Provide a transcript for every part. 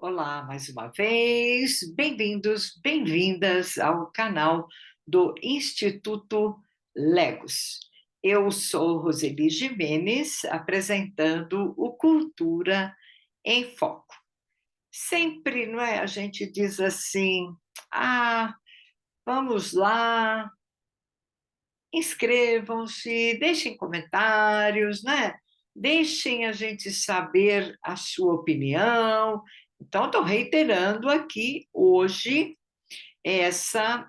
Olá, mais uma vez, bem-vindos, bem-vindas ao canal do Instituto Legos. Eu sou Roseli Gimenez, apresentando o Cultura em Foco. Sempre, não é? A gente diz assim: vamos lá, inscrevam-se, deixem comentários, né? Deixem a gente saber a sua opinião. Então, estou reiterando aqui hoje essa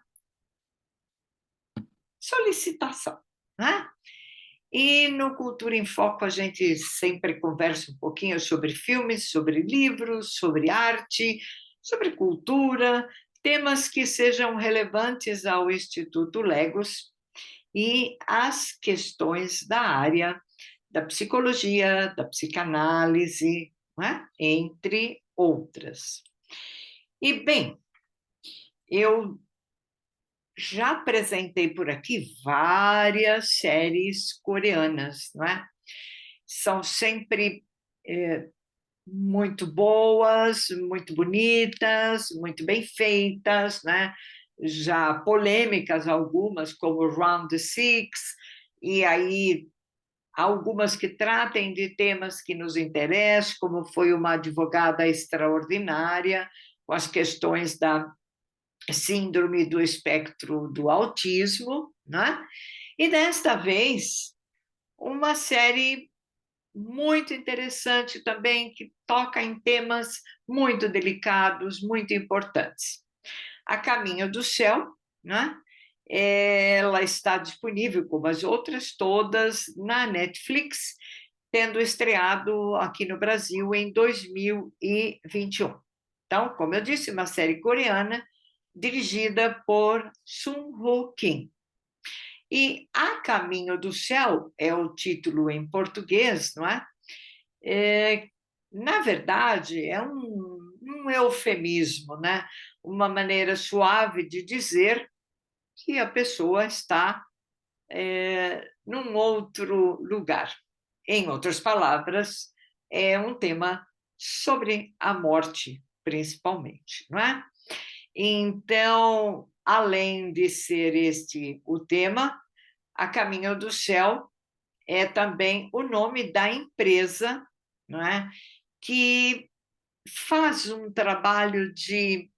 solicitação, né? E no Cultura em Foco a gente sempre conversa um pouquinho sobre filmes, sobre livros, sobre arte, sobre cultura, temas que sejam relevantes ao Instituto Legos e as questões da área da psicologia, da psicanálise, né? Entre outras. E, bem, eu já apresentei por aqui várias séries coreanas, não é? São sempre muito boas, muito bonitas, muito bem feitas, né? Já polêmicas algumas, como Round Six, e aí algumas que tratem de temas que nos interessam, como foi Uma Advogada Extraordinária, com as questões da síndrome do espectro do autismo, né? E desta vez, uma série muito interessante também, que toca em temas muito delicados, muito importantes. A Caminho do Céu, né? Ela está disponível, como as outras todas, na Netflix, tendo estreado aqui no Brasil em 2021. Então, como eu disse, uma série coreana dirigida por Sung Ho Kim. E A Caminho do Céu é o título em português, não é? Na verdade, é um eufemismo, né? Uma maneira suave de dizer que a pessoa está num outro lugar. Em outras palavras, é um tema sobre a morte, principalmente, não é? Então, além de ser este o tema, A Caminho do Céu é também o nome da empresa, não é? Que faz um trabalho de,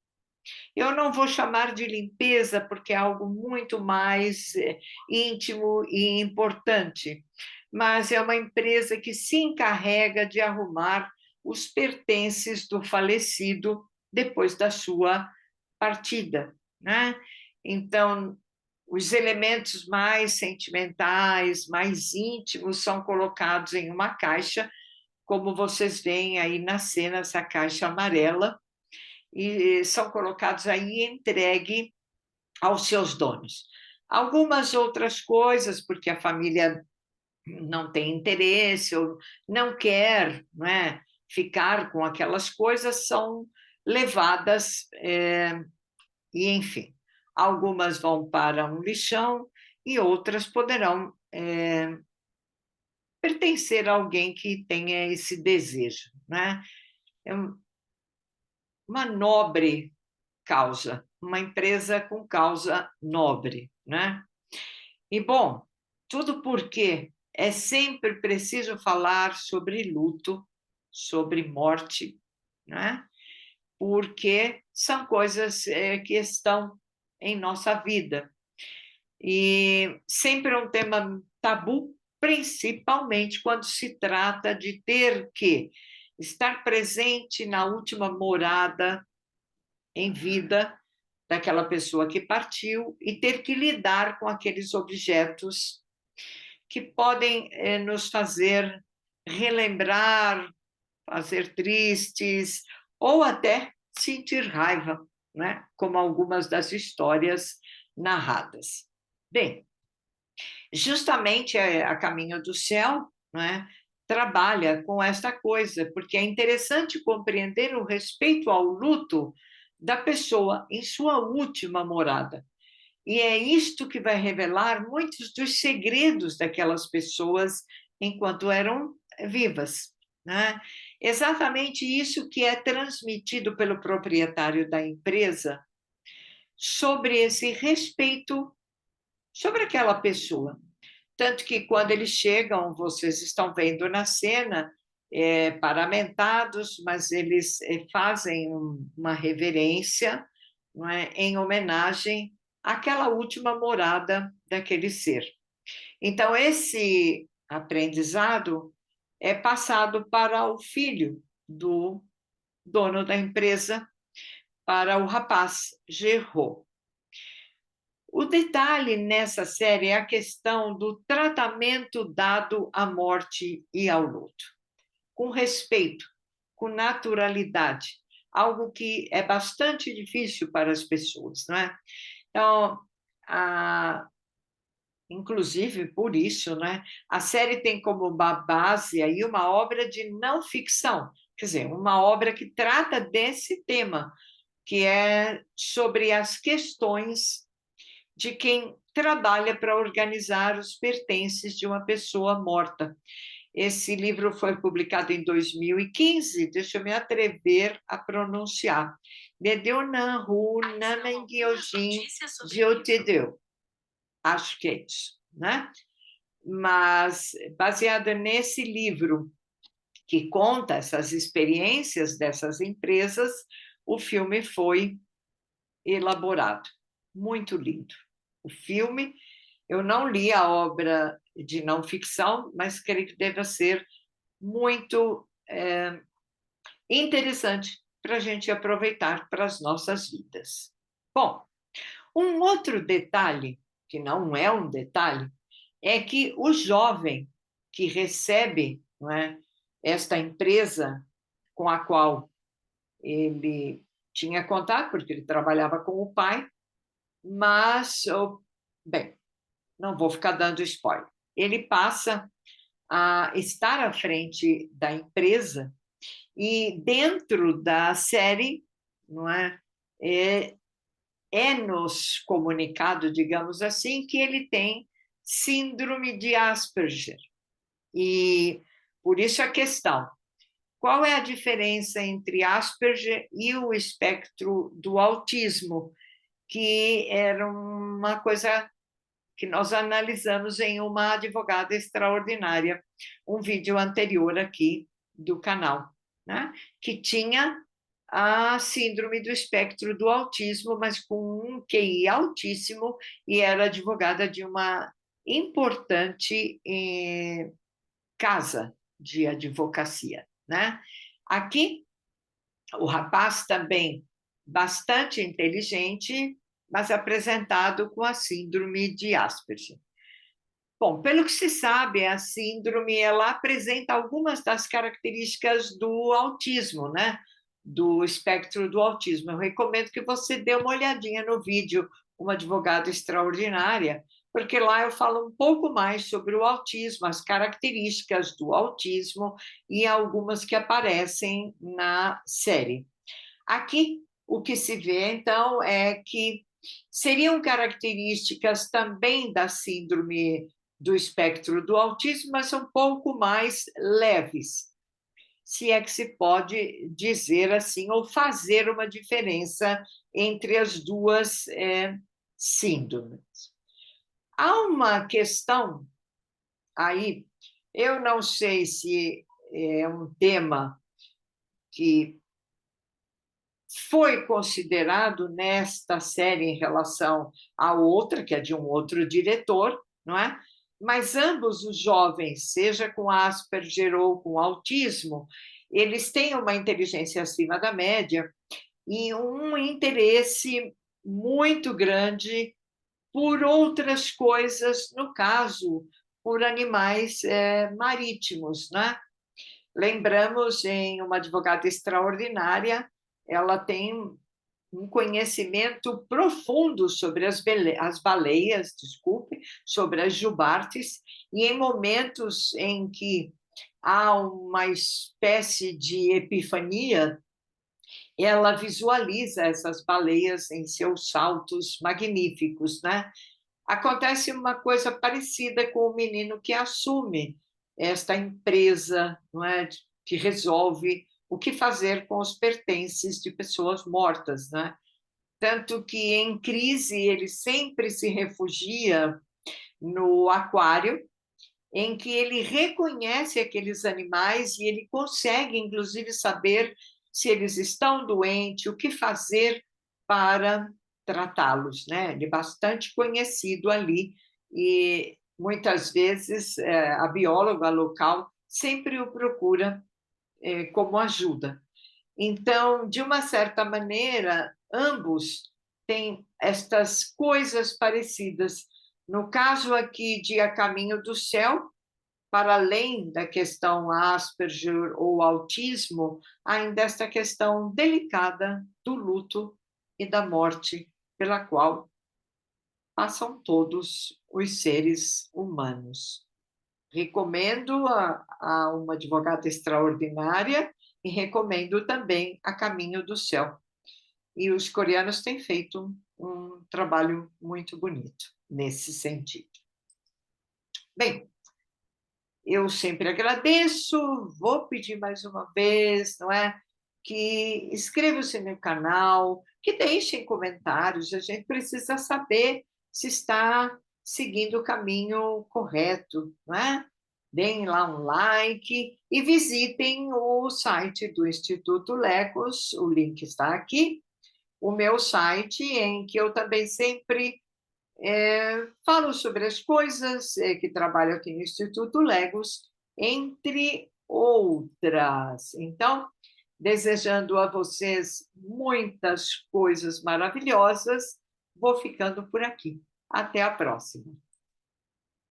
eu não vou chamar de limpeza, porque é algo muito mais íntimo e importante, mas é uma empresa que se encarrega de arrumar os pertences do falecido depois da sua partida, né? Então, os elementos mais sentimentais, mais íntimos, são colocados em uma caixa, como vocês veem aí na cena, essa caixa amarela, e são colocados aí e entregue aos seus donos. Algumas outras coisas, porque a família não tem interesse ou não quer, não é, ficar com aquelas coisas, são levadas, e enfim, algumas vão para um lixão e outras poderão pertencer a alguém que tenha esse desejo, né? É uma nobre causa, uma empresa com causa nobre, né? E, bom, tudo porque é sempre preciso falar sobre luto, sobre morte, né? Porque são coisas que estão em nossa vida. E sempre é um tema tabu, principalmente quando se trata de ter que estar presente na última morada em vida daquela pessoa que partiu e ter que lidar com aqueles objetos que podem nos fazer relembrar, fazer tristes ou até sentir raiva, né? Como algumas das histórias narradas. Bem, justamente A Caminho do Céu, né, trabalha com esta coisa, porque é interessante compreender o respeito ao luto da pessoa em sua última morada. E é isto que vai revelar muitos dos segredos daquelas pessoas enquanto eram vivas, né? exatamente isso que é transmitido pelo proprietário da empresa sobre esse respeito sobre aquela pessoa. Tanto que quando eles chegam, vocês estão vendo na cena, paramentados, mas eles fazem uma reverência, não é, em homenagem àquela última morada daquele ser. Então, esse aprendizado é passado para o filho do dono da empresa, para o rapaz, Gerro. O detalhe nessa série é a questão do tratamento dado à morte e ao luto, com respeito, com naturalidade, algo que é bastante difícil para as pessoas, não é? Então, inclusive por isso, né, a série tem como base aí uma obra de não ficção, quer dizer, uma obra que trata desse tema, que é sobre as questões de quem trabalha para organizar os pertences de uma pessoa morta. Esse livro foi publicado em 2015, deixa eu me atrever a pronunciar. Dedeunahu Namengyojin Gyotedeu. Acho que é isso, né? Mas, baseado nesse livro que conta essas experiências dessas empresas, o filme foi elaborado. Muito lindo. O filme, eu não li a obra de não ficção, mas creio que deve ser muito interessante para a gente aproveitar para as nossas vidas. Bom, um outro detalhe, que não é um detalhe, é que o jovem que recebe, não é, esta empresa com a qual ele tinha contato, porque ele trabalhava com o pai, mas, bem, não vou ficar dando spoiler. Ele passa a estar à frente da empresa e dentro da série, não é, nos comunicado, digamos assim, que ele tem síndrome de Asperger. E por isso a questão: qual é a diferença entre Asperger e o espectro do autismo, que era uma coisa que nós analisamos em Uma Advogada Extraordinária, um vídeo anterior aqui do canal, né? Que tinha a síndrome do espectro do autismo, mas com um QI altíssimo, e era advogada de uma importante casa de advocacia, né? Aqui, o rapaz também bastante inteligente, mas apresentado com a síndrome de Asperger. Bom, pelo que se sabe, a síndrome ela apresenta algumas das características do autismo, né? Do espectro do autismo. Eu recomendo que você dê uma olhadinha no vídeo Uma Advogada Extraordinária, porque lá eu falo um pouco mais sobre o autismo, as características do autismo e algumas que aparecem na série. Aqui, o que se vê, então, é que seriam características também da síndrome do espectro do autismo, mas um pouco mais leves, se é que se pode dizer assim, ou fazer uma diferença entre as duas síndromes. Há uma questão aí, eu não sei se é um tema que foi considerado nesta série em relação à outra, que é de um outro diretor, não é? Mas ambos os jovens, seja com Asperger ou com autismo, eles têm uma inteligência acima da média e um interesse muito grande por outras coisas, no caso, por animais marítimos, né? Lembramos em Uma Advogada Extraordinária, ela tem um conhecimento profundo sobre as baleias, desculpe, sobre as jubartes, e em momentos em que há uma espécie de epifania, ela visualiza essas baleias em seus saltos magníficos, né? Acontece uma coisa parecida com o menino que assume esta empresa, não é? que resolve o que fazer com os pertences de pessoas mortas, né? Tanto que, em crise, ele sempre se refugia no aquário, em que ele reconhece aqueles animais e ele consegue, inclusive, saber se eles estão doentes, o que fazer para tratá-los, né? Ele é bastante conhecido ali e muitas vezes a bióloga local sempre o procura como ajuda. Então, de uma certa maneira, ambos têm estas coisas parecidas. No caso aqui de A Caminho do Céu, para além da questão Asperger ou autismo, ainda esta questão delicada do luto e da morte pela qual passam todos os seres humanos. Recomendo a uma advogada extraordinária e recomendo também A Caminho do Céu. E os coreanos têm feito um trabalho muito bonito nesse sentido. Bem, eu sempre agradeço, vou pedir mais uma vez, não é? Que inscrevam-se no canal, que deixem comentários, a gente precisa saber se está seguindo o caminho correto, não é? Deem lá um like e visitem o site do Instituto Lecos, o link está aqui, o meu site, em que eu também sempre falo sobre as coisas que trabalho aqui no Instituto Legos, entre outras. Então, desejando a vocês muitas coisas maravilhosas, vou ficando por aqui. Até a próxima.